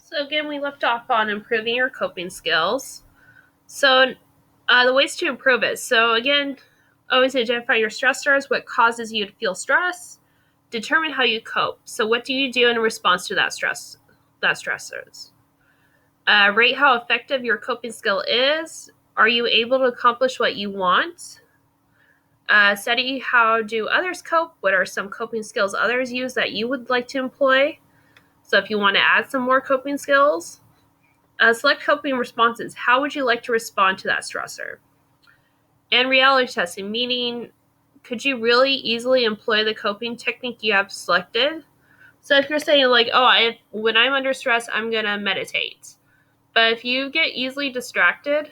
So again, we left off on improving your coping skills. So the ways to improve it. So again, always identify your stressors, what causes you to feel stress, determine how you cope. So what do you do in response to that stressors? Rate how effective your coping skill is. Are you able to accomplish what you want? Study how do others cope. What are some coping skills others use that you would like to employ? So if you want to add some more coping skills, select coping responses. How would you like to respond to that stressor? And reality testing, meaning could you really easily employ the coping technique you have selected? So if you're saying like, when I'm under stress, I'm going to meditate. But if you get easily distracted,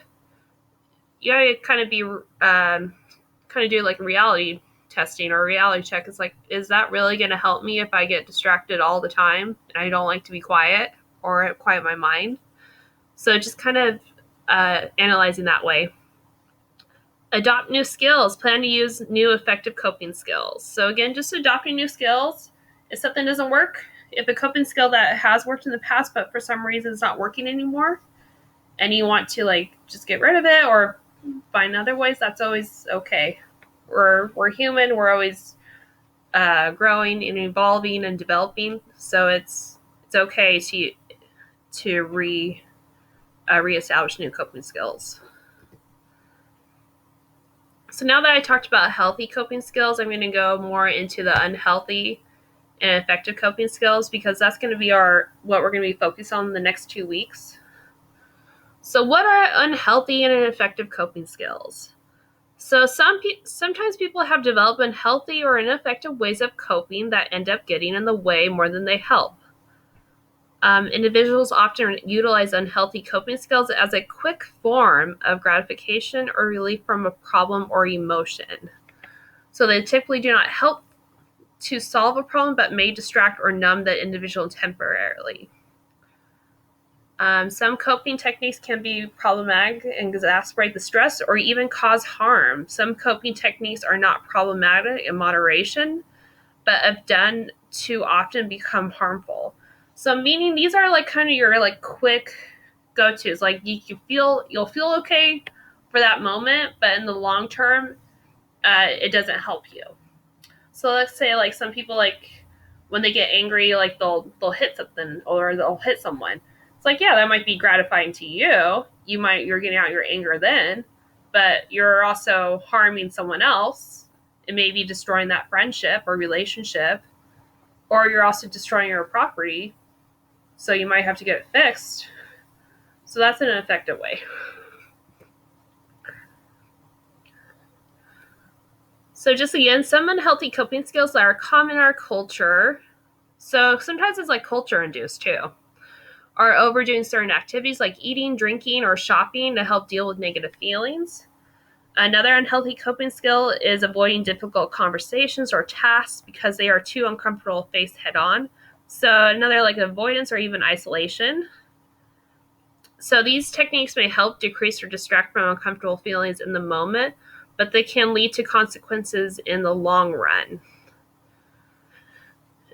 you gotta kind of do like reality testing or reality check. It's like, is that really going to help me if I get distracted all the time and I don't like to be quiet or quiet my mind? So just kind of analyzing that way. Adopt new skills. Plan to use new effective coping skills. So again, just adopting new skills. If something doesn't work, if a coping skill that has worked in the past but for some reason it's not working anymore, and you want to like just get rid of it or find other ways, that's always okay. We're human. We're always growing and evolving and developing. So it's okay to reestablish new coping skills. So now that I talked about healthy coping skills, I'm going to go more into the unhealthy and effective coping skills because that's going to be what we're going to be focused on in the next 2 weeks. So what are unhealthy and ineffective coping skills? So sometimes people have developed unhealthy or ineffective ways of coping that end up getting in the way more than they help. Individuals often utilize unhealthy coping skills as a quick form of gratification or relief from a problem or emotion. So they typically do not help to solve a problem, but may distract or numb the individual temporarily. Some coping techniques can be problematic and exacerbate the stress or even cause harm. Some coping techniques are not problematic in moderation, but if done too often become harmful. So meaning these are like kind of your like quick go-tos. Like you'll feel okay for that moment, but in the long term, it doesn't help you. So let's say like some people like when they get angry, like they'll hit something or they'll hit someone. It's like, yeah, that might be gratifying to you. You're getting out your anger then, but you're also harming someone else and maybe destroying that friendship or relationship, or you're also destroying your property. So you might have to get it fixed. So that's an effective way. So just again, some unhealthy coping skills that are common in our culture. So sometimes it's like culture induced too. Are overdoing certain activities like eating, drinking, or shopping to help deal with negative feelings. Another unhealthy coping skill is avoiding difficult conversations or tasks because they are too uncomfortable to face head on. So another like avoidance or even isolation. So these techniques may help decrease or distract from uncomfortable feelings in the moment, but they can lead to consequences in the long run.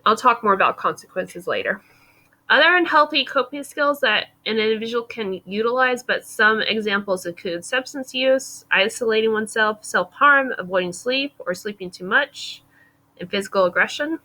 I'll talk more about consequences later. Other unhealthy coping skills that an individual can utilize, but some examples include substance use, isolating oneself, self-harm, avoiding sleep or sleeping too much, and physical aggression.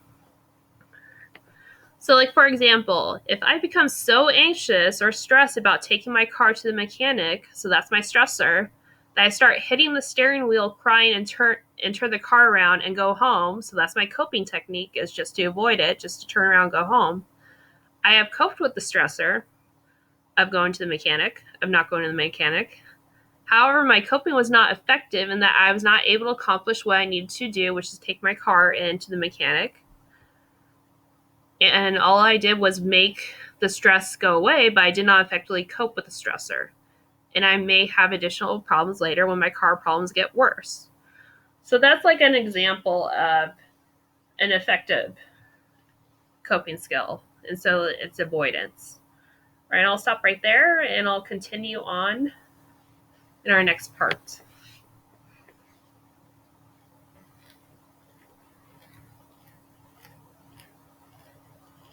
So like, for example, if I become so anxious or stressed about taking my car to the mechanic, so that's my stressor, that I start hitting the steering wheel, crying, and turn the car around and go home, so that's my coping technique, is just to avoid it, just to turn around and go home. I have coped with the stressor of going to the mechanic, of not going to the mechanic. However, my coping was not effective in that I was not able to accomplish what I needed to do, which is take my car into the mechanic. And all I did was make the stress go away, but I did not effectively cope with the stressor. And I may have additional problems later when my car problems get worse. So that's like an example of an effective coping skill. And so it's avoidance. All right, I'll stop right there and I'll continue on in our next part.